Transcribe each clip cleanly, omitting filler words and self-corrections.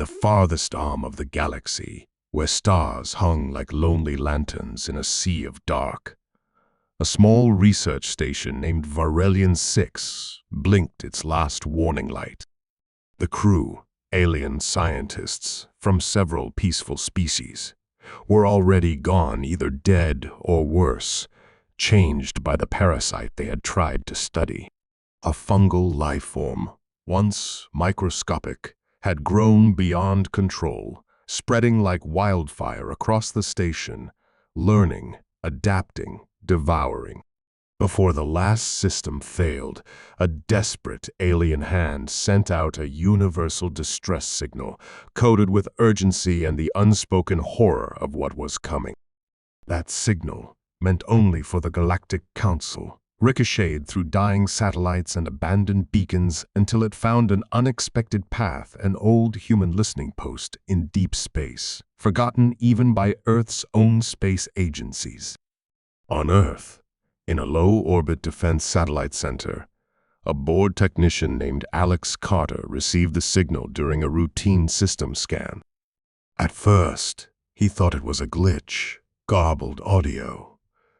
the farthest arm of the galaxy, where stars hung like lonely lanterns in a sea of dark, a small research station named Varelian 6 blinked its last warning light. The crew, alien scientists from several peaceful species, were already gone, either dead or worse, changed by the parasite they had tried to study. A fungal life form, once microscopic, had grown beyond control, spreading like wildfire across the station, learning, adapting, devouring. Before the last system failed, a desperate alien hand sent out a universal distress signal, coded with urgency and the unspoken horror of what was coming. That signal, meant only for the Galactic Council, ricocheted through dying satellites and abandoned beacons until it found an unexpected path, an old human listening post in deep space, forgotten even by Earth's own space agencies. On Earth, in a low-orbit defense satellite center, a board technician named Alex Carter received the signal during a routine system scan. At first, he thought it was a glitch, garbled audio,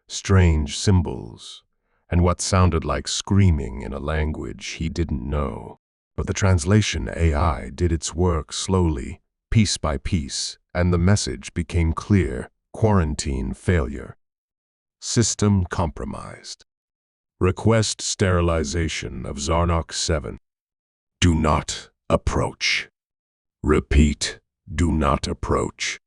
strange symbols, and what sounded like screaming in a language he didn't know. But the translation AI did its work slowly, piece by piece, and the message became clear: quarantine failure. System compromised. Request sterilization of Zarnok 7. Do not approach. Repeat, do not approach.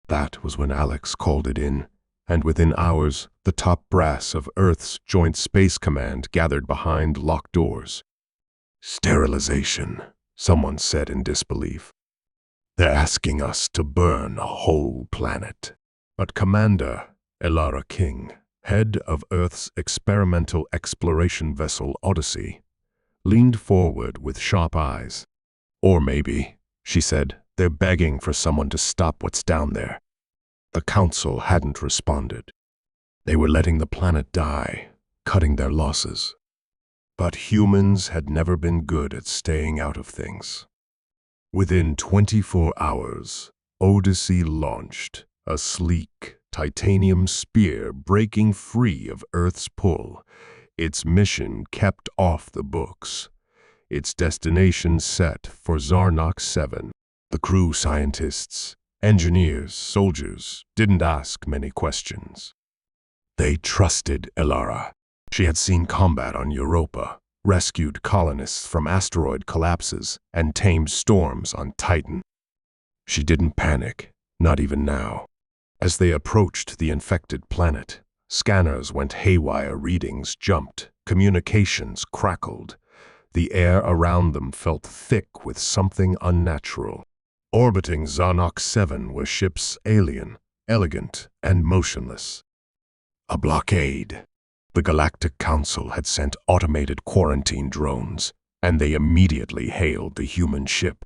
That was when Alex called it in, and within hours, the top brass of Earth's Joint Space Command gathered behind locked doors. Sterilization, someone said in disbelief. They're asking us to burn a whole planet. But Commander Elara King, head of Earth's experimental exploration vessel Odyssey, leaned forward with sharp eyes. Or maybe, she said, they're begging for someone to stop what's down there. The Council hadn't responded. They were letting the planet die, cutting their losses. But humans had never been good at staying out of things. Within 24 hours, Odyssey launched, a sleek, titanium spear breaking free of Earth's pull, its mission kept off the books, its destination set for Zarnok 7. The crew, scientists, engineers, soldiers, didn't ask many questions. They trusted Elara. She had seen combat on Europa, rescued colonists from asteroid collapses, and tamed storms on Titan. She didn't panic, not even now. As they approached the infected planet, scanners went haywire, readings jumped, communications crackled. The air around them felt thick with something unnatural. Orbiting Zarnok 7 were ships alien, elegant, and motionless. A blockade. The Galactic Council had sent automated quarantine drones, and they immediately hailed the human ship.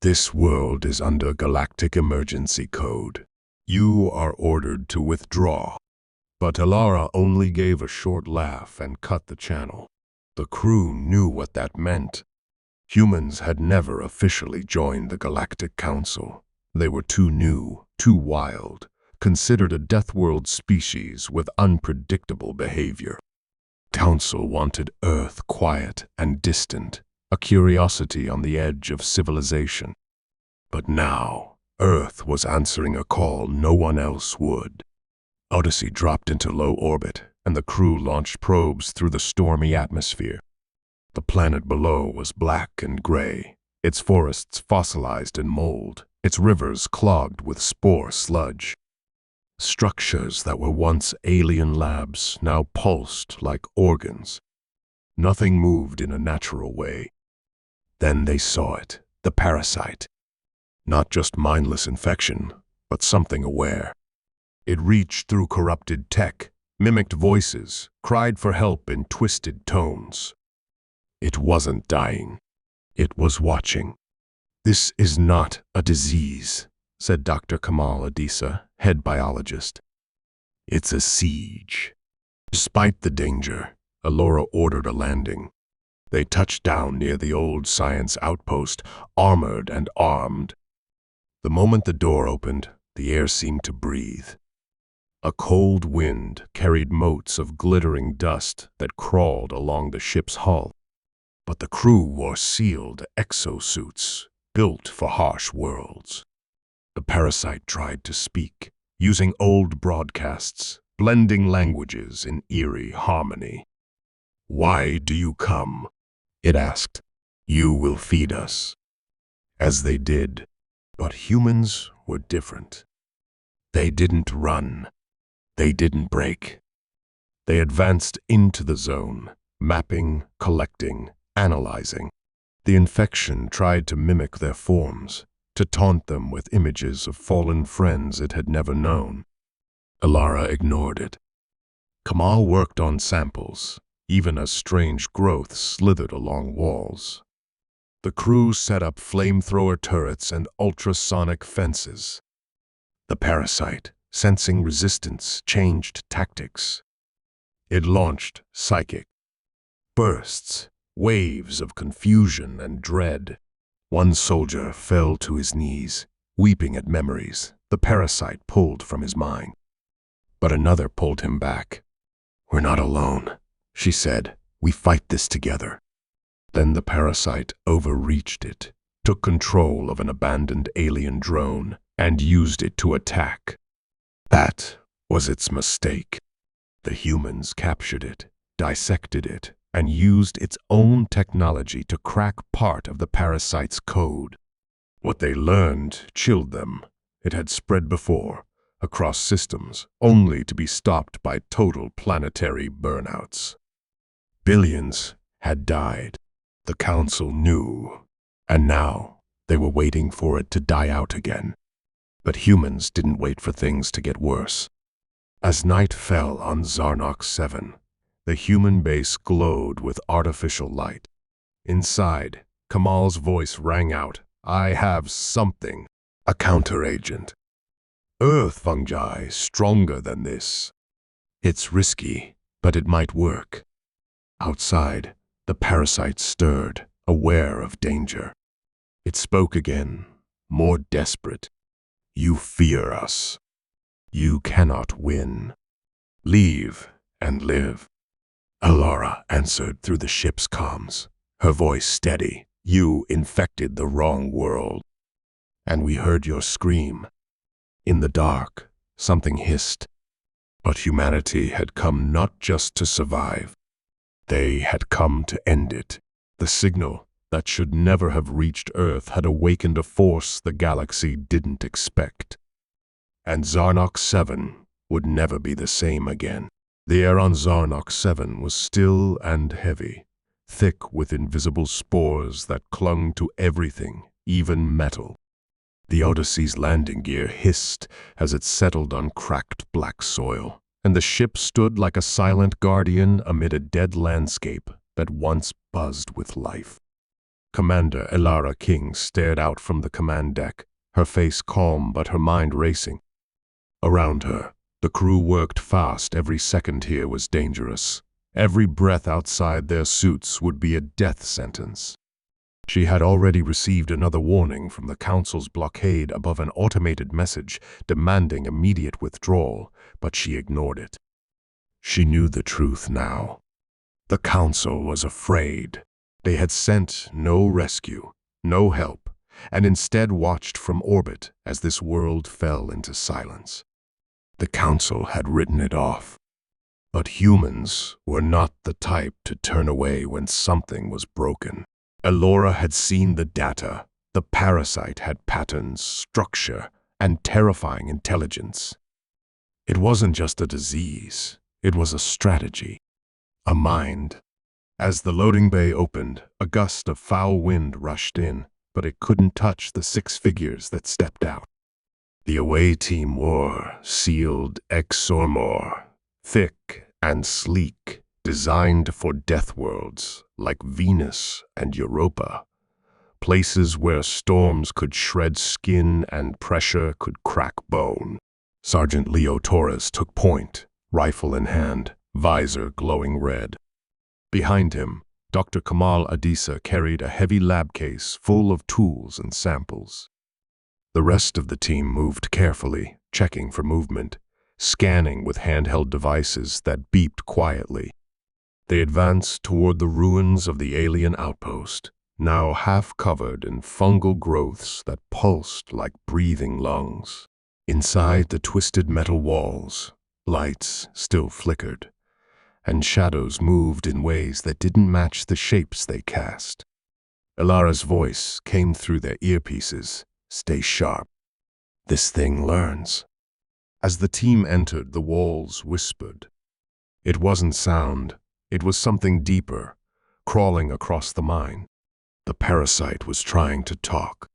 This world is under Galactic Emergency Code. You are ordered to withdraw. But Elara only gave a short laugh and cut the channel. The crew knew what that meant. Humans had never officially joined the Galactic Council. They were too new, too wild, considered a Deathworld species with unpredictable behavior. Council wanted Earth quiet and distant, a curiosity on the edge of civilization. But now, Earth was answering a call no one else would. Odyssey dropped into low orbit, and the crew launched probes through the stormy atmosphere. The planet below was black and gray, its forests fossilized in mold, its rivers clogged with spore sludge. Structures that were once alien labs now pulsed like organs. Nothing moved in a natural way. Then they saw it, the parasite. Not just mindless infection, but something aware. It reached through corrupted tech, mimicked voices, cried for help in twisted tones. It wasn't dying. It was watching. This is not a disease, said Dr. Kamal Adisa, head biologist. It's a siege. Despite the danger, Elora ordered a landing. They touched down near the old science outpost, armored and armed. The moment the door opened, the air seemed to breathe. A cold wind carried motes of glittering dust that crawled along the ship's hull. But the crew wore sealed exosuits, built for harsh worlds. The parasite tried to speak, using old broadcasts, blending languages in eerie harmony. "Why do you come?" it asked. "You will feed us." As they did. But humans were different. They didn't run. They didn't break. They advanced into the zone, mapping, collecting, analyzing. The infection tried to mimic their forms, to taunt them with images of fallen friends it had never known. Alara ignored it. Kamal worked on samples, even as strange growth slithered along walls. The crew set up flamethrower turrets and ultrasonic fences. The parasite, sensing resistance, changed tactics. It launched psychic bursts, waves of confusion and dread. One soldier fell to his knees, weeping at memories the parasite pulled from his mind. But another pulled him back. "We're not alone," she said. "We fight this together." Then the parasite overreached it, took control of an abandoned alien drone, and used it to attack. That was its mistake. The humans captured it, dissected it, and used its own technology to crack part of the parasite's code. What they learned chilled them. It had spread before, across systems, only to be stopped by total planetary burnouts. Billions had died. The Council knew, and now they were waiting for it to die out again. But humans didn't wait for things to get worse. As night fell on Zarnox 7, the human base glowed with artificial light. Inside, Kamal's voice rang out, "I have something, a counteragent. Earth fungi stronger than this. It's risky, but it might work." Outside, the parasite stirred, aware of danger. It spoke again, more desperate. "You fear us. You cannot win. Leave and live." Alara answered through the ship's comms, her voice steady. "You infected the wrong world. And we heard your scream." In the dark, something hissed. But humanity had come not just to survive. They had come to end it. The signal that should never have reached Earth had awakened a force the galaxy didn't expect. And Zarnox 7 would never be the same again. The air on Zarnox 7 was still and heavy, thick with invisible spores that clung to everything, even metal. The Odyssey's landing gear hissed as it settled on cracked black soil, and the ship stood like a silent guardian amid a dead landscape that once buzzed with life. Commander Alara King stared out from the command deck, her face calm but her mind racing. Around her, the crew worked fast. Every second here was dangerous. Every breath outside their suits would be a death sentence. She had already received another warning from the Council's blockade above an automated message demanding immediate withdrawal, but she ignored it. She knew the truth now. The Council was afraid. They had sent no rescue, no help, and instead watched from orbit as this world fell into silence. The Council had written it off. But humans were not the type to turn away when something was broken. Alara had seen the data. The parasite had patterns, structure, and terrifying intelligence. It wasn't just a disease. It was a strategy, a mind. As the loading bay opened, a gust of foul wind rushed in, but it couldn't touch the 6 figures that stepped out. The away team wore sealed exormor, thick and sleek, designed for Deathworlds like Venus and Europa, places where storms could shred skin and pressure could crack bone. Sergeant Leo Torres took point, rifle in hand, visor glowing red. Behind him, Dr. Kamal Adisa carried a heavy lab case full of tools and samples. The rest of the team moved carefully, checking for movement, scanning with handheld devices that beeped quietly. They advanced toward the ruins of the alien outpost, now half covered in fungal growths that pulsed like breathing lungs. Inside the twisted metal walls, lights still flickered, and shadows moved in ways that didn't match the shapes they cast. Elara's voice came through their earpieces. "Stay sharp. This thing learns." As the team entered, the walls whispered. It wasn't sound, it was something deeper, crawling across the mind. The parasite was trying to talk.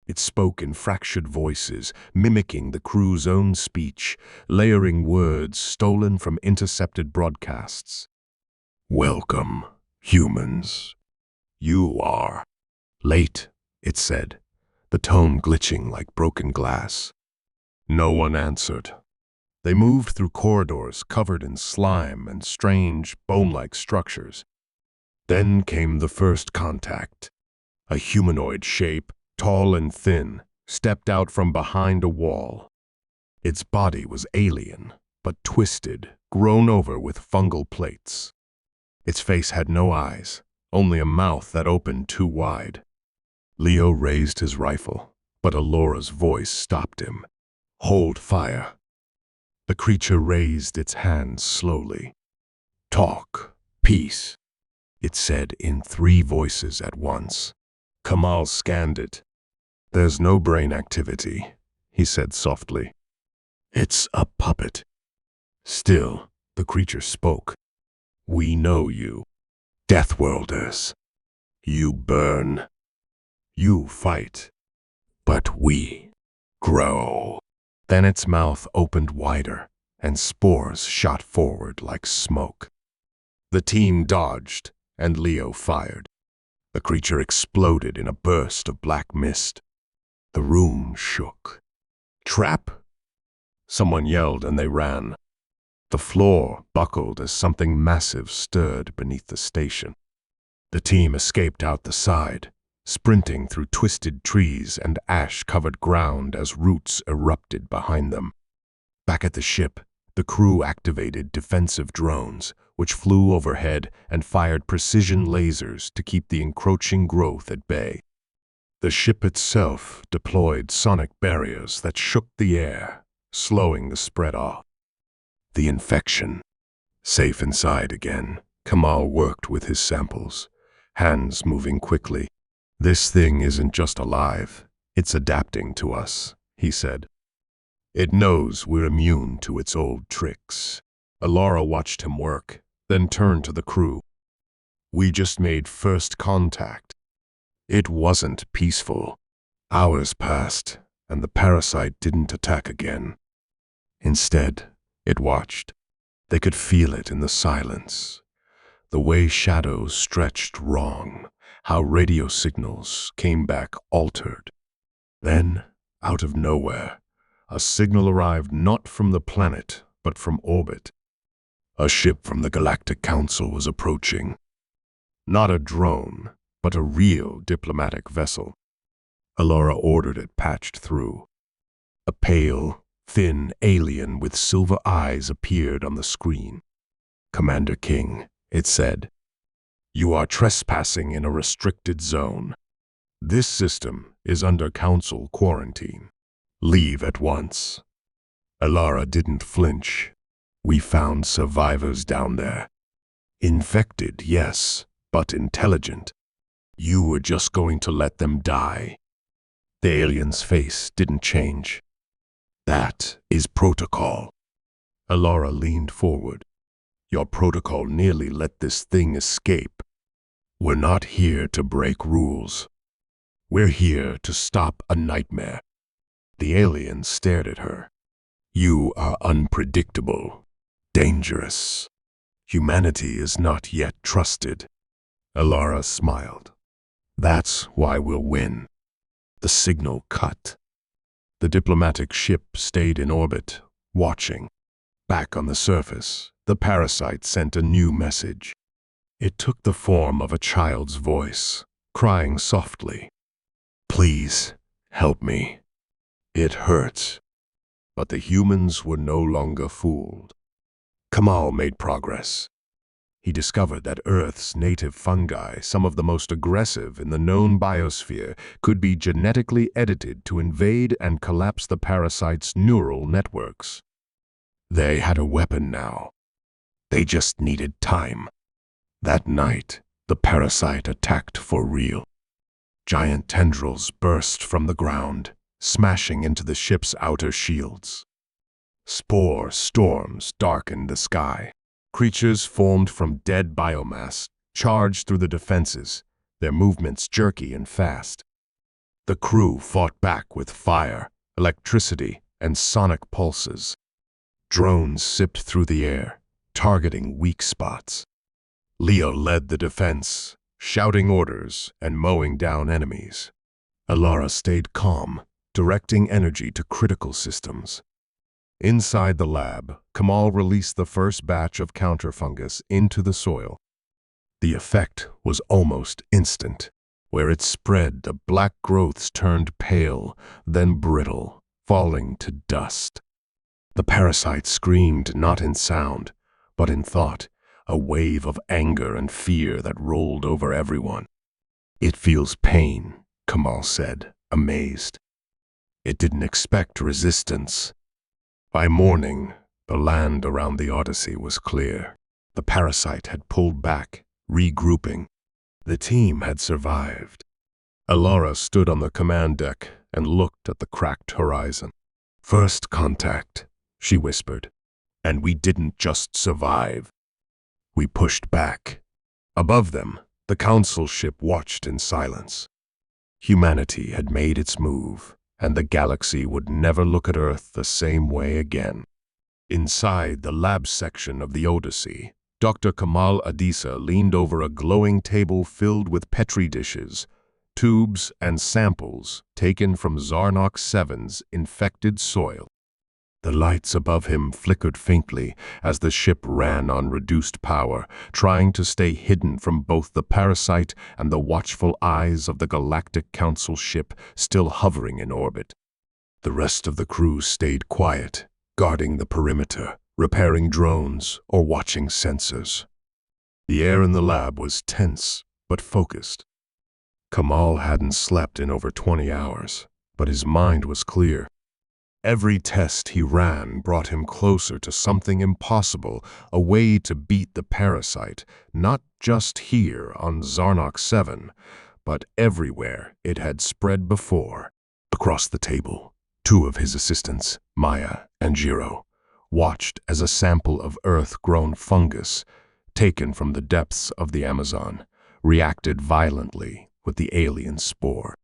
It spoke in fractured voices, mimicking the crew's own speech, layering words stolen from intercepted broadcasts. "Welcome, humans. You are late," it said, the tone glitching like broken glass. No one answered. They moved through corridors covered in slime and strange, bone-like structures. Then came the first contact. A humanoid shape, tall and thin, stepped out from behind a wall. Its body was alien, but twisted, grown over with fungal plates. Its face had no eyes, only a mouth that opened too wide. Leo raised his rifle, but Alora's voice stopped him. "Hold fire." The creature raised its hands slowly. "Talk, peace," it said in 3 voices at once. Kamal scanned it. "There's no brain activity," he said softly. "It's a puppet." Still, the creature spoke. "We know you. Deathworlders. You burn. You fight. But we grow." Then its mouth opened wider, and spores shot forward like smoke. The team dodged, and Leo fired. The creature exploded in a burst of black mist. The room shook. "Trap!" Someone yelled, and they ran. The floor buckled as something massive stirred beneath the station. The team escaped out the side, sprinting through twisted trees and ash-covered ground as roots erupted behind them. Back at the ship, the crew activated defensive drones, which flew overhead and fired precision lasers to keep the encroaching growth at bay. The ship itself deployed sonic barriers that shook the air, slowing the spread off. The infection. Safe inside again, Kamal worked with his samples, hands moving quickly. "This thing isn't just alive, it's adapting to us," he said. "It knows we're immune to its old tricks." Alara watched him work, then turned to the crew. "We just made first contact. It wasn't peaceful. Hours passed, and the parasite didn't attack again. Instead, it watched. They could feel it in the silence. The way shadows stretched wrong, how radio signals came back altered. Then, out of nowhere, a signal arrived not from the planet, but from orbit. A ship from the Galactic Council was approaching. Not a drone, but a real diplomatic vessel. Alara ordered it patched through. A pale, thin alien with silver eyes appeared on the screen. "Commander King," it said, "you are trespassing in a restricted zone. This system is under Council quarantine. Leave at once." Alara didn't flinch. "We found survivors down there. Infected, yes, but intelligent. You were just going to let them die." The alien's face didn't change. "That is protocol." Alara leaned forward. "Your protocol nearly let this thing escape. We're not here to break rules. We're here to stop a nightmare." The alien stared at her. "You are unpredictable, dangerous. Humanity is not yet trusted." Alara smiled. "That's why we'll win." The signal cut. The diplomatic ship stayed in orbit, watching. Back on the surface, the parasite sent a new message. It took the form of a child's voice, crying softly, "Please, help me. It hurts." But the humans were no longer fooled. Kamal made progress. He discovered that Earth's native fungi, some of the most aggressive in the known biosphere, could be genetically edited to invade and collapse the parasite's neural networks. They had a weapon now. They just needed time. That night, the parasite attacked for real. Giant tendrils burst from the ground, smashing into the ship's outer shields. Spore storms darkened the sky. Creatures formed from dead biomass charged through the defenses, their movements jerky and fast. The crew fought back with fire, electricity, and sonic pulses. Drones sipped through the air, targeting weak spots. Leo led the defense, shouting orders and mowing down enemies. Alara stayed calm, directing energy to critical systems. Inside the lab, Kamal released the first batch of counterfungus into the soil. The effect was almost instant. Where it spread, the black growths turned pale, then brittle, falling to dust. The parasite screamed not in sound, but in thought, a wave of anger and fear that rolled over everyone. "It feels pain," Kamal said, amazed. It didn't expect resistance. By morning, the land around the Odyssey was clear. The parasite had pulled back, regrouping. The team had survived. Alara stood on the command deck and looked at the cracked horizon. "First contact," she whispered. "And we didn't just survive. We pushed back." Above them, the Council ship watched in silence. Humanity had made its move, and the galaxy would never look at Earth the same way again. Inside the lab section of the Odyssey, Dr. Kamal Adisa leaned over a glowing table filled with Petri dishes, tubes, and samples taken from Zarnox 7's infected soil. The lights above him flickered faintly as the ship ran on reduced power, trying to stay hidden from both the parasite and the watchful eyes of the Galactic Council ship still hovering in orbit. The rest of the crew stayed quiet, guarding the perimeter, repairing drones, or watching sensors. The air in the lab was tense, but focused. Kamal hadn't slept in over 20 hours, but his mind was clear. Every test he ran brought him closer to something impossible, a way to beat the parasite, not just here on Zarnox 7, but everywhere it had spread before. Across the table, two of his assistants, Maya and Jiro, watched as a sample of Earth-grown fungus, taken from the depths of the Amazon, reacted violently with the alien spore.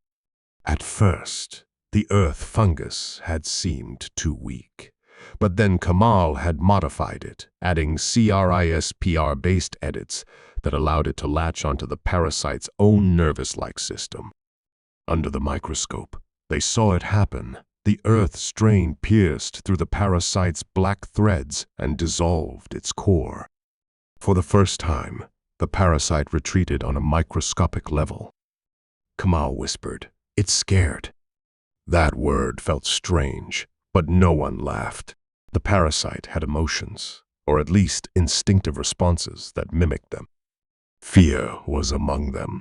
At first, the Earth fungus had seemed too weak, but then Kamal had modified it, adding CRISPR-based edits that allowed it to latch onto the parasite's own nervous-like system. Under the microscope, they saw it happen. The Earth strain pierced through the parasite's black threads and dissolved its core. For the first time, the parasite retreated on a microscopic level. Kamal whispered, "It's scared." That word felt strange, but no one laughed. The parasite had emotions, or at least instinctive responses that mimicked them. Fear was among them.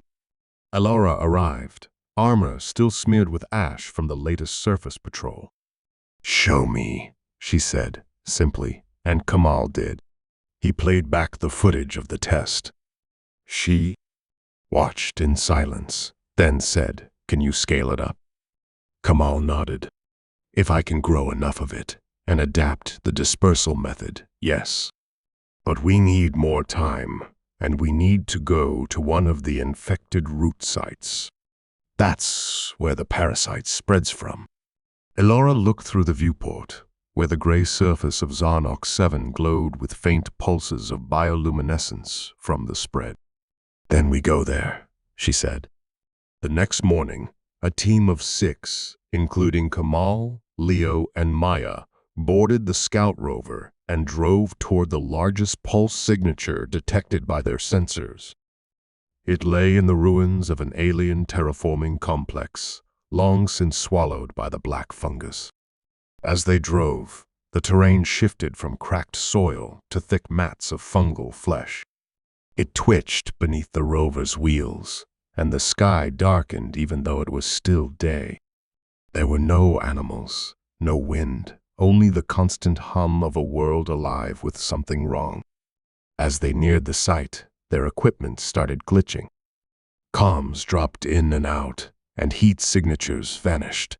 Alara arrived, armor still smeared with ash from the latest surface patrol. "Show me," she said, simply, and Kamal did. He played back the footage of the test. She watched in silence, then said, "Can you scale it up?" Kamal nodded. "If I can grow enough of it and adapt the dispersal method, yes. But we need more time, and we need to go to one of the infected root sites. That's where the parasite spreads from." Elora looked through the viewport, where the gray surface of Zarnox 7 glowed with faint pulses of bioluminescence from the spread. "Then we go there," she said. The next morning, a team of 6, including Kamal, Leo, and Maya, boarded the scout rover and drove toward the largest pulse signature detected by their sensors. It lay in the ruins of an alien terraforming complex, long since swallowed by the black fungus. As they drove, the terrain shifted from cracked soil to thick mats of fungal flesh. It twitched beneath the rover's wheels, and the sky darkened even though it was still day. There were no animals, no wind, only the constant hum of a world alive with something wrong. As they neared the site, their equipment started glitching. Comms dropped in and out, and heat signatures vanished.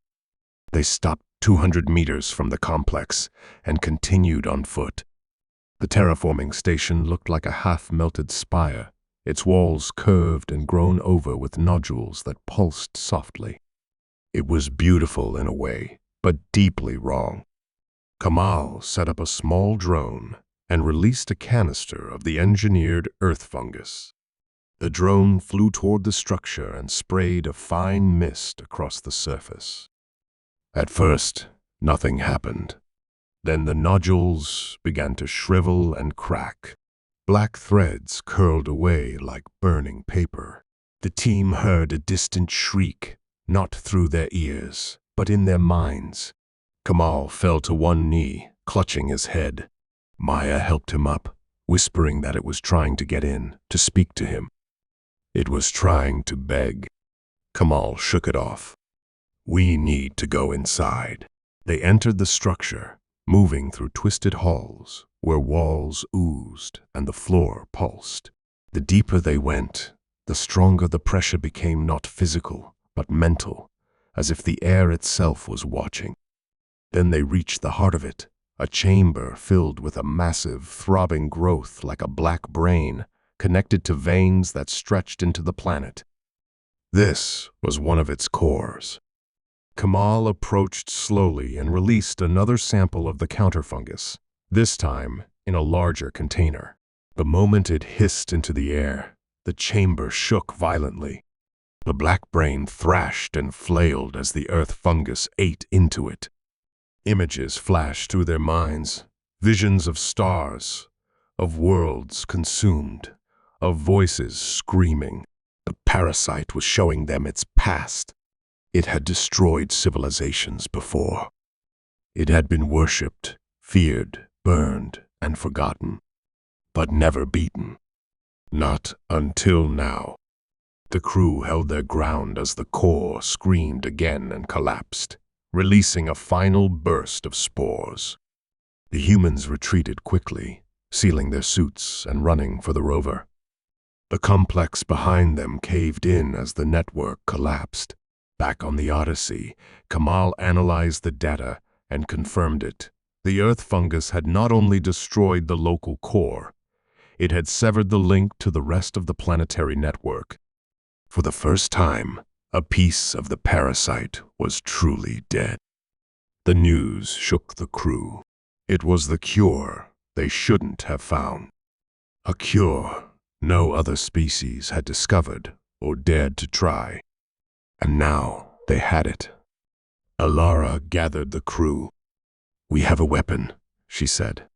They stopped 200 meters from the complex and continued on foot. The terraforming station looked like a half-melted spire, its walls curved and grown over with nodules that pulsed softly. It was beautiful in a way, but deeply wrong. Kamal set up a small drone and released a canister of the engineered earth fungus. The drone flew toward the structure and sprayed a fine mist across the surface. At first, nothing happened. Then the nodules began to shrivel and crack. Black threads curled away like burning paper. The team heard a distant shriek, not through their ears, but in their minds. Kamal fell to one knee, clutching his head. Maya helped him up, whispering that it was trying to get in, to speak to him. It was trying to beg. Kamal shook it off. We need to go inside. They entered the structure, moving through twisted halls, where walls oozed and the floor pulsed. The deeper they went, the stronger the pressure became, not physical, but mental, as if the air itself was watching. Then they reached the heart of it, a chamber filled with a massive, throbbing growth like a black brain, connected to veins that stretched into the planet. This was one of its cores. Kamal approached slowly and released another sample of the counterfungus, this time in a larger container. The moment it hissed into the air, the chamber shook violently. The black brain thrashed and flailed as the earth fungus ate into it. Images flashed through their minds, visions of stars, of worlds consumed, of voices screaming. The parasite was showing them its past. It had destroyed civilizations before. It had been worshipped, feared, burned, and forgotten, but never beaten. Not until now. The crew held their ground as the core screamed again and collapsed, releasing a final burst of spores. The humans retreated quickly, sealing their suits and running for the rover. The complex behind them caved in as the network collapsed. Back on the Odyssey, Kamal analyzed the data and confirmed it. The earth fungus had not only destroyed the local core, it had severed the link to the rest of the planetary network. For the first time, a piece of the parasite was truly dead. The news shook the crew. It was the cure they shouldn't have found. A cure no other species had discovered or dared to try. And now they had it. Alara gathered the crew. We have a weapon, she said.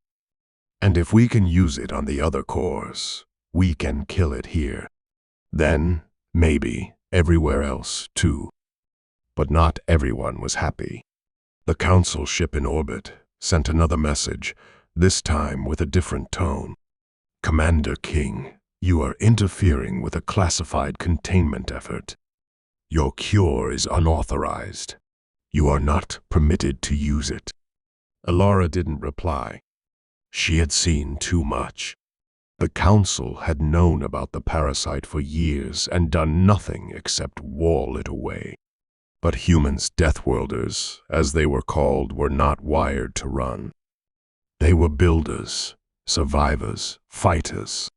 And if we can use it on the other cores, we can kill it here. Then, maybe, everywhere else, too. But not everyone was happy. The council ship in orbit sent another message, this time with a different tone. Commander King, you are interfering with a classified containment effort. Your cure is unauthorized. You are not permitted to use it. Alara didn't reply. She had seen too much. The council had known about the parasite for years and done nothing except wall it away. But humans, Deathworlders, as they were called, were not wired to run. They were builders, survivors, fighters.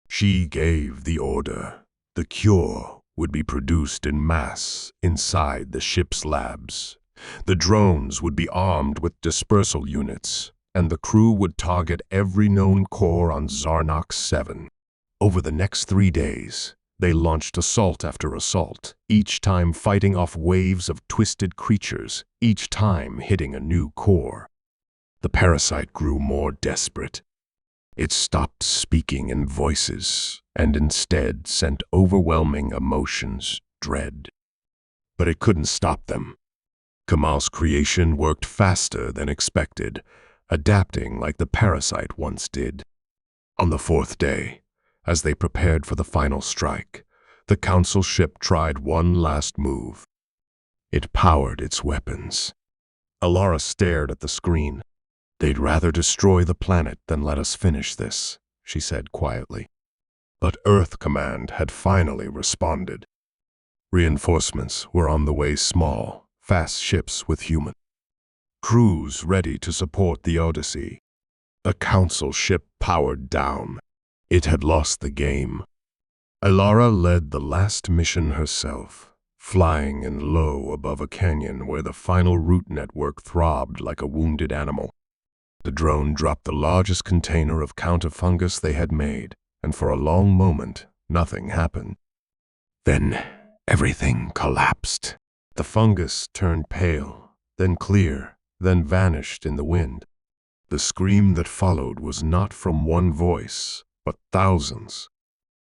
She gave the order. The cure would be produced in mass inside the ship's labs. The drones would be armed with dispersal units, and the crew would target every known core on Zarnox 7. Over the next 3 days, they launched assault after assault, each time fighting off waves of twisted creatures, each time hitting a new core. The parasite grew more desperate. It stopped speaking in voices and instead sent overwhelming emotions, dread. But it couldn't stop them. Kamal's creation worked faster than expected, adapting like the parasite once did. On the fourth day, as they prepared for the final strike, the council ship tried one last move. It powered its weapons. Alara stared at the screen. "They'd rather destroy the planet than let us finish this," she said quietly. But Earth Command had finally responded. Reinforcements were on the way, small, fast ships with human crews ready to support the Odyssey. The council ship powered down. It had lost the game. Alara led the last mission herself, flying in low above a canyon where the final route network throbbed like a wounded animal. The drone dropped the largest container of counter-fungus they had made, and for a long moment, nothing happened. Then everything collapsed. The fungus turned pale, then clear, then vanished in the wind. The scream that followed was not from one voice, but thousands.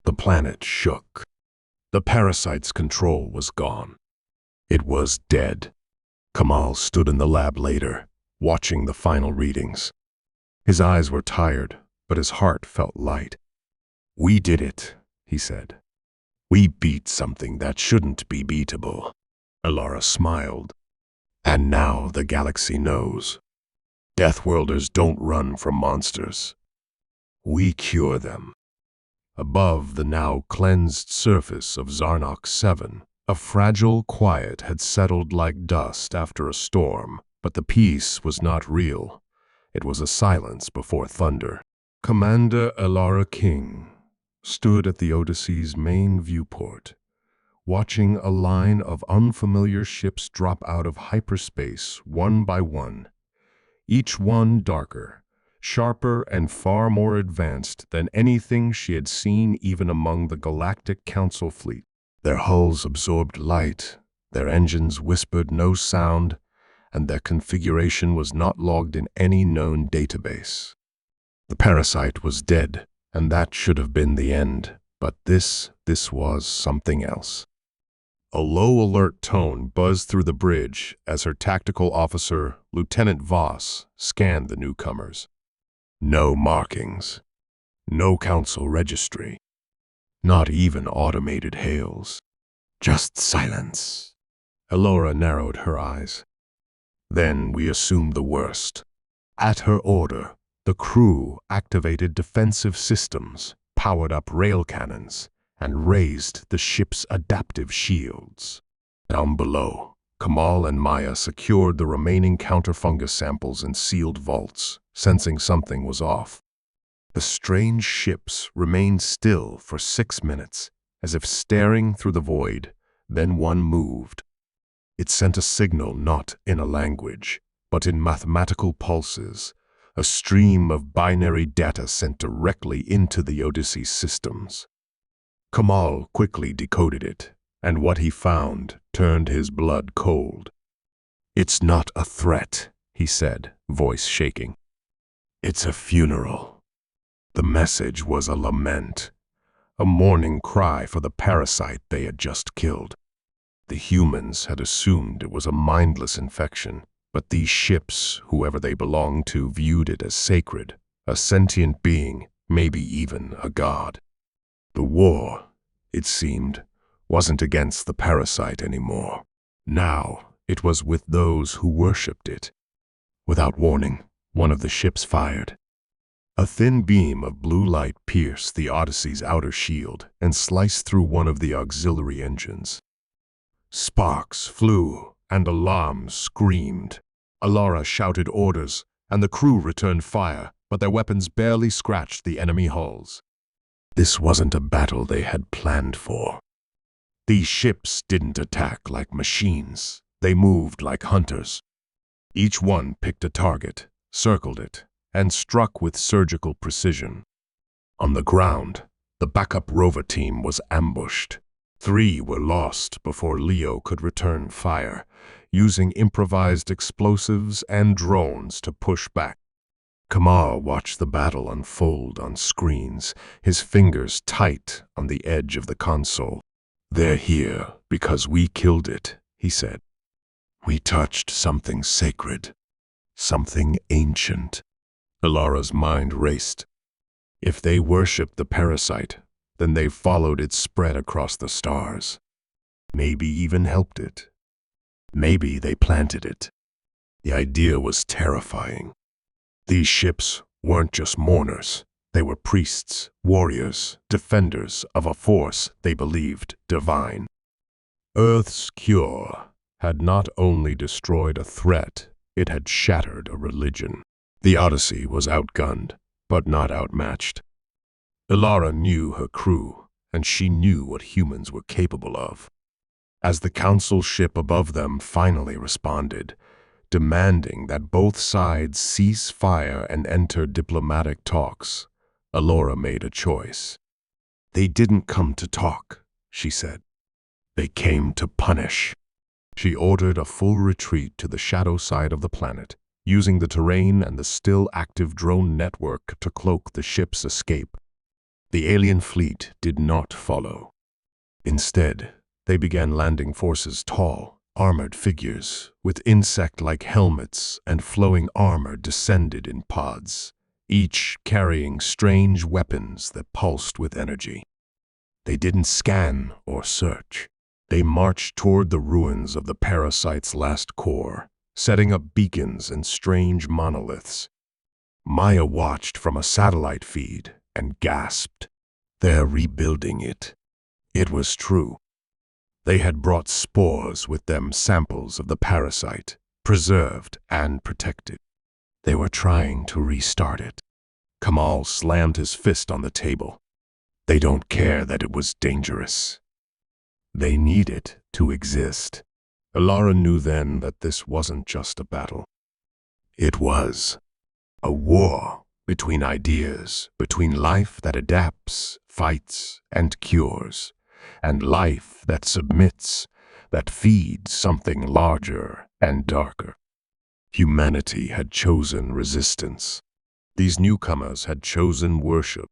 The planet shook. The parasite's control was gone. It was dead. Kamal stood in the lab later, watching the final readings. His eyes were tired, but his heart felt light. "We did it," he said. "We beat something that shouldn't be beatable." Alara smiled. "And now the galaxy knows. Deathworlders don't run from monsters. We cure them." Above the now cleansed surface of Zarnok 7, a fragile quiet had settled like dust after a storm, but the peace was not real. It was a silence before thunder. Commander Alara King stood at the Odyssey's main viewport, watching a line of unfamiliar ships drop out of hyperspace one by one, each one darker, sharper, and far more advanced than anything she had seen even among the Galactic Council fleet. Their hulls absorbed light, their engines whispered no sound, and their configuration was not logged in any known database. The parasite was dead, and that should have been the end, but this was something else. A low alert tone buzzed through the bridge as her tactical officer, Lieutenant Voss, scanned the newcomers. No markings, no council registry, not even automated hails. Just silence. Alara narrowed her eyes. Then we assumed the worst. At her order, the crew activated defensive systems, powered up rail cannons, and raised the ship's adaptive shields. Down below, Kamal and Maya secured the remaining counter-fungus samples in sealed vaults, sensing something was off. The strange ships remained still for 6 minutes, as if staring through the void. Then one moved. It sent a signal not in a language, but in mathematical pulses, a stream of binary data sent directly into the Odyssey systems. Kamal quickly decoded it, and what he found turned his blood cold. "It's not a threat," he said, voice shaking. "It's a funeral." The message was a lament, a mourning cry for the parasite they had just killed. The humans had assumed it was a mindless infection, but these ships, whoever they belonged to, viewed it as sacred, a sentient being, maybe even a god. The war, it seemed, wasn't against the parasite anymore. Now it was with those who worshipped it. Without warning, one of the ships fired. A thin beam of blue light pierced the Odyssey's outer shield and sliced through one of the auxiliary engines. Sparks flew, and alarms screamed. Alara shouted orders, and the crew returned fire, but their weapons barely scratched the enemy hulls. This wasn't a battle they had planned for. These ships didn't attack like machines. They moved like hunters. Each one picked a target, circled it, and struck with surgical precision. On the ground, the backup rover team was ambushed. 3 were lost before Leo could return fire, using improvised explosives and drones to push back. Kamal watched the battle unfold on screens, his fingers tight on the edge of the console. "They're here because we killed it," he said. "We touched something sacred, something ancient." Alara's mind raced. If they worshipped the parasite, then they followed its spread across the stars. Maybe even helped it. Maybe they planted it. The idea was terrifying. These ships weren't just mourners. They were priests, warriors, defenders of a force they believed divine. Earth's cure had not only destroyed a threat, it had shattered a religion. The Odyssey was outgunned, but not outmatched. Ilara knew her crew, and she knew what humans were capable of. As the council ship above them finally responded, demanding that both sides cease fire and enter diplomatic talks, Alora made a choice. "They didn't come to talk," she said. "They came to punish." She ordered a full retreat to the shadow side of the planet, using the terrain and the still active drone network to cloak the ship's escape. The alien fleet did not follow. Instead, they began landing forces tall, armored figures with insect-like helmets and flowing armor descended in pods, each carrying strange weapons that pulsed with energy. They didn't scan or search. They marched toward the ruins of the parasite's last core, setting up beacons and strange monoliths. Maya watched from a satellite feed and gasped. "They're rebuilding it." It was true. They had brought spores with them, samples of the parasite, preserved and protected. They were trying to restart it. Kamal slammed his fist on the table. They don't care that it was dangerous. They need it to exist. Alara knew then that this wasn't just a battle. It was a war between ideas, between life that adapts, fights, and cures, and life that submits, that feeds something larger and darker. Humanity had chosen resistance. These newcomers had chosen worship.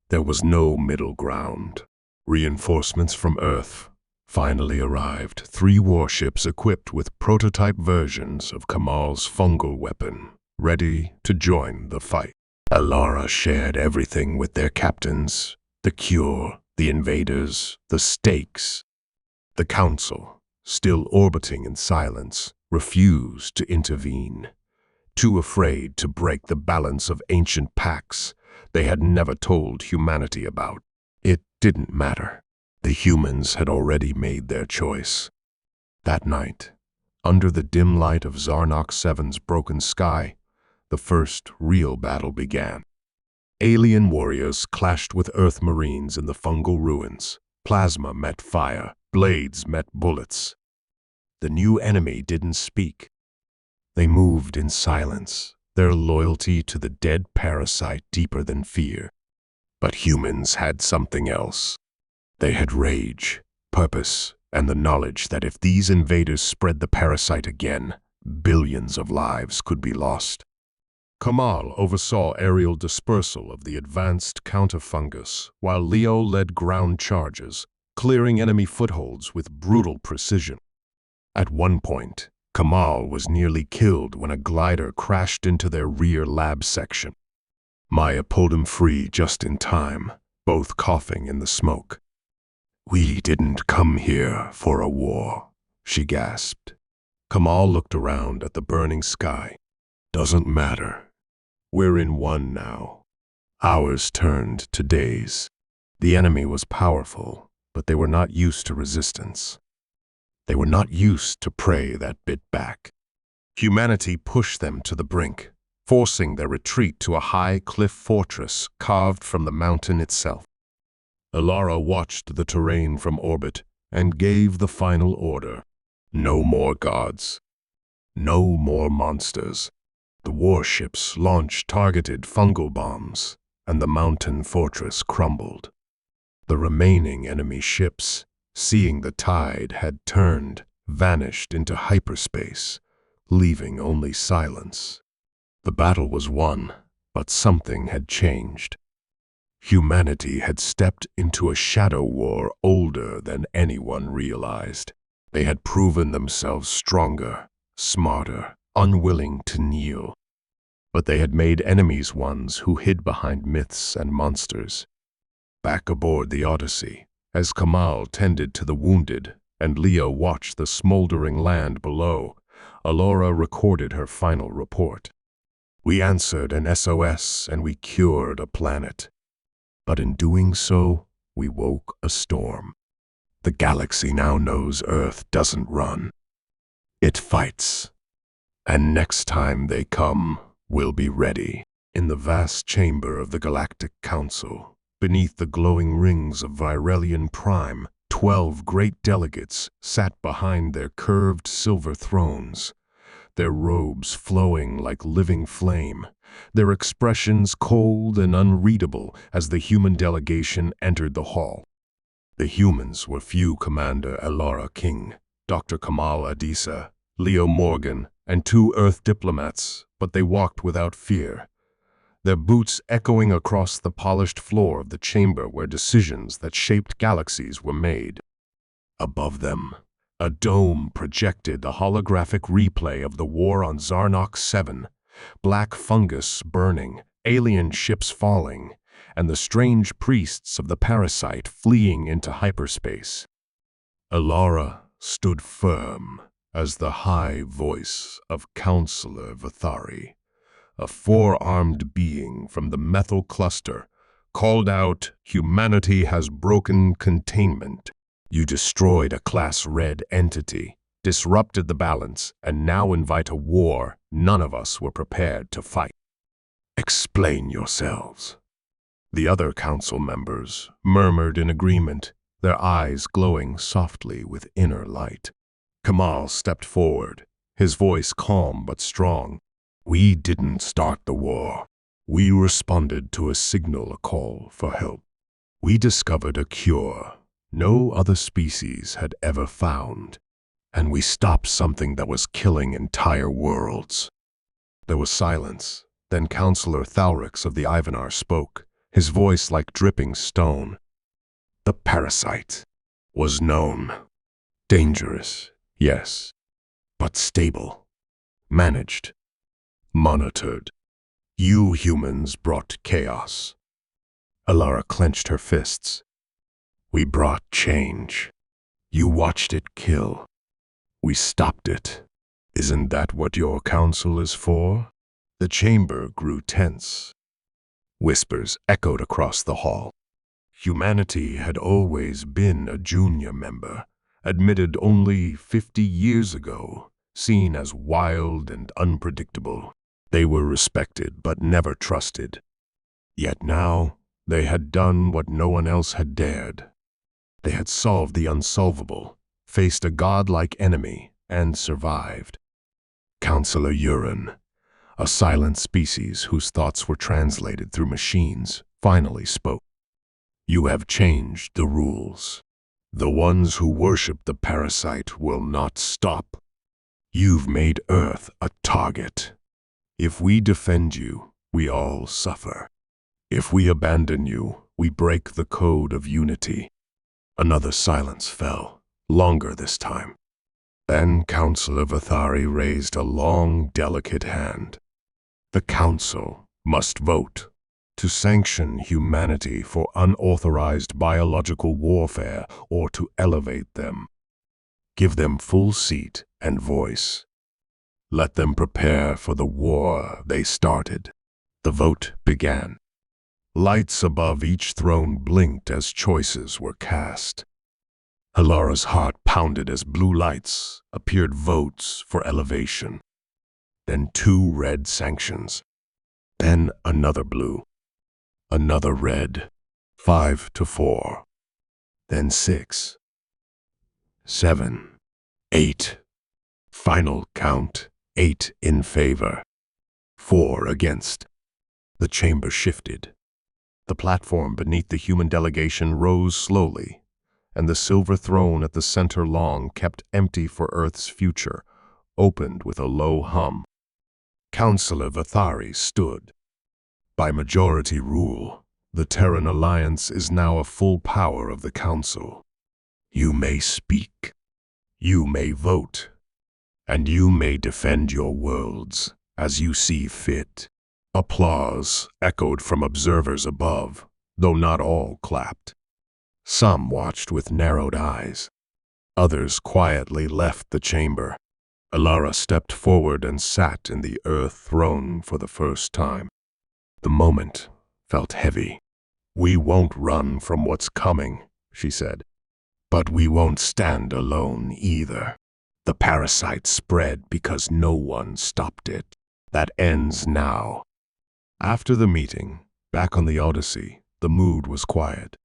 There was no middle ground. Reinforcements from Earth finally arrived, 3 warships equipped with prototype versions of Kamal's fungal weapon, ready to join the fight. Alara shared everything with their captains: the cure, the invaders, the stakes. The council, still orbiting in silence, refused to intervene, too afraid to break the balance of ancient pacts they had never told humanity about. It didn't matter. The humans had already made their choice. That night, under the dim light of Zarnok 7's broken sky, the first real battle began. Alien warriors clashed with Earth Marines in the fungal ruins. Plasma met fire, blades met bullets. The new enemy didn't speak. They moved in silence, their loyalty to the dead parasite deeper than fear. But humans had something else. They had rage, purpose, and the knowledge that if these invaders spread the parasite again, billions of lives could be lost. Kamal oversaw aerial dispersal of the advanced counterfungus, while Leo led ground charges, clearing enemy footholds with brutal precision. At one point, Kamal was nearly killed when a glider crashed into their rear lab section. Maya pulled him free just in time, both coughing in the smoke. "We didn't come here for a war," she gasped. Kamal looked around at the burning sky. "Doesn't matter. We're in one now." Hours turned to days. The enemy was powerful, but they were not used to resistance. They were not used to prey that bit back. Humanity pushed them to the brink, forcing their retreat to a high cliff fortress carved from the mountain itself. Alara watched the terrain from orbit and gave the final order. No more gods. No more monsters. The warships launched targeted fungal bombs, and the mountain fortress crumbled. The remaining enemy ships, seeing the tide had turned, vanished into hyperspace, leaving only silence. The battle was won, but something had changed. Humanity had stepped into a shadow war older than anyone realized. They had proven themselves stronger, smarter, unwilling to kneel. But they had made enemies ones who hid behind myths and monsters. Back aboard the Odyssey, as Kamal tended to the wounded and Leo watched the smoldering land below, Alora recorded her final report. We answered an SOS and we cured a planet. But in doing so, we woke a storm. The galaxy now knows Earth doesn't run. It fights. And next time they come, we'll be ready. In the vast chamber of the Galactic Council, beneath the glowing rings of Virelian Prime, 12 great delegates sat behind their curved silver thrones, their robes flowing like living flame, their expressions cold and unreadable as the human delegation entered the hall. The humans were few: Commander Elara King, Dr. Kamal Adisa, Leo Morgan, and 2 Earth diplomats, but they walked without fear, their boots echoing across the polished floor of the chamber where decisions that shaped galaxies were made. Above them, a dome projected the holographic replay of the war on Zarnok 7, black fungus burning, alien ships falling, and the strange priests of the parasite fleeing into hyperspace. Alara stood firm as the high voice of Counselor Vathari, a 4-armed being from the methyl cluster, called out, "Humanity has broken containment. You destroyed a Class Red entity, disrupted the balance, and now invite a war none of us were prepared to fight. Explain yourselves." The other council members murmured in agreement, their eyes glowing softly with inner light. Kamal stepped forward, his voice calm but strong. "We didn't start the war. We responded to a signal, a call for help. We discovered a cure no other species had ever found, and we stopped something that was killing entire worlds." There was silence. Then Counselor Thalrix of the Ivanar spoke, his voice like dripping stone. "The parasite was known. Dangerous, yes, but stable. Managed. Monitored. You humans brought chaos." Alara clenched her fists. "We brought change. You watched it kill. We stopped it. Isn't that what your council is for?" The chamber grew tense. Whispers echoed across the hall. Humanity had always been a junior member, admitted only 50 years ago, seen as wild and unpredictable. They were respected but never trusted. Yet now, they had done what no one else had dared. They had solved the unsolvable, faced a godlike enemy, and survived. Counselor Urin, a silent species whose thoughts were translated through machines, finally spoke. "You have changed the rules. The ones who worship the parasite will not stop. You've made Earth a target. If we defend you, we all suffer. If we abandon you, we break the code of unity." Another silence fell, longer this time. Then Counselor Vathari raised a long, delicate hand. "The Council must vote to sanction humanity for unauthorized biological warfare or to elevate them. Give them full seat and voice. Let them prepare for the war they started." The vote began. Lights above each throne blinked as choices were cast. Alara's heart pounded as blue lights appeared, votes for elevation. Then 2 red sanctions. Then another blue. Another red. 5-4. Then 6. 7. 8. Final count, 8 in favor. 4 against. The chamber shifted. The platform beneath the human delegation rose slowly, and the silver throne at the center long kept empty for Earth's future, opened with a low hum. Councillor Vathari stood. By majority rule, the Terran Alliance is now a full power of the Council. You may speak, you may vote, and you may defend your worlds as you see fit. Applause echoed from observers above, though not all clapped. Some watched with narrowed eyes. Others quietly left the chamber. Alara stepped forward and sat in the Earth throne for the first time. The moment felt heavy. "We won't run from what's coming," she said. "But we won't stand alone either. The parasite spread because no one stopped it. That ends now." After the meeting, back on the Odyssey, the mood was quiet.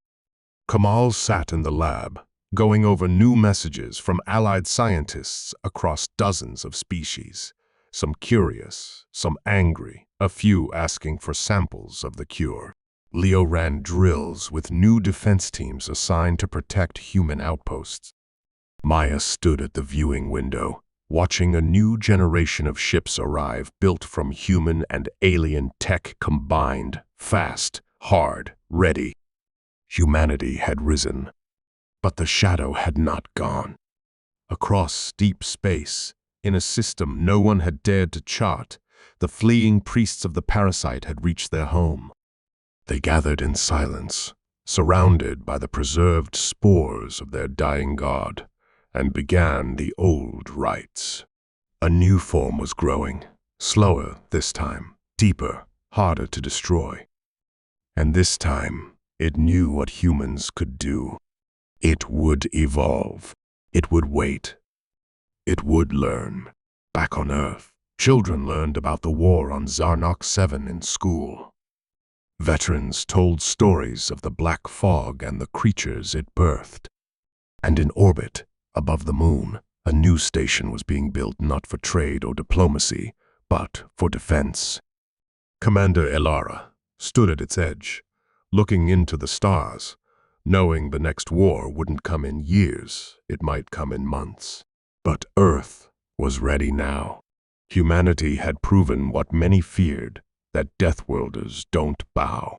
Kamal sat in the lab, going over new messages from allied scientists across dozens of species. Some curious, some angry, a few asking for samples of the cure. Leo ran drills with new defense teams assigned to protect human outposts. Maya stood at the viewing window, watching a new generation of ships arrive built from human and alien tech combined, fast, hard, ready. Humanity had risen, but the shadow had not gone. Across deep space, in a system no one had dared to chart, the fleeing priests of the parasite had reached their home. They gathered in silence, surrounded by the preserved spores of their dying god, and began the old rites. A new form was growing, slower this time, deeper, harder to destroy. And this time, it knew what humans could do. It would evolve. It would wait. It would learn. Back on Earth, children learned about the war on Zarnok 7 in school. Veterans told stories of the black fog and the creatures it birthed. And in orbit, above the moon, a new station was being built not for trade or diplomacy, but for defense. Commander Elara stood at its edge, looking into the stars, knowing the next war wouldn't come in years, it might come in months. But Earth was ready now. Humanity had proven what many feared, that Deathworlders don't bow.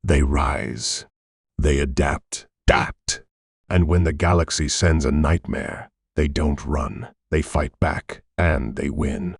They rise. They adapt. And when the galaxy sends a nightmare, they don't run. They fight back, and they win.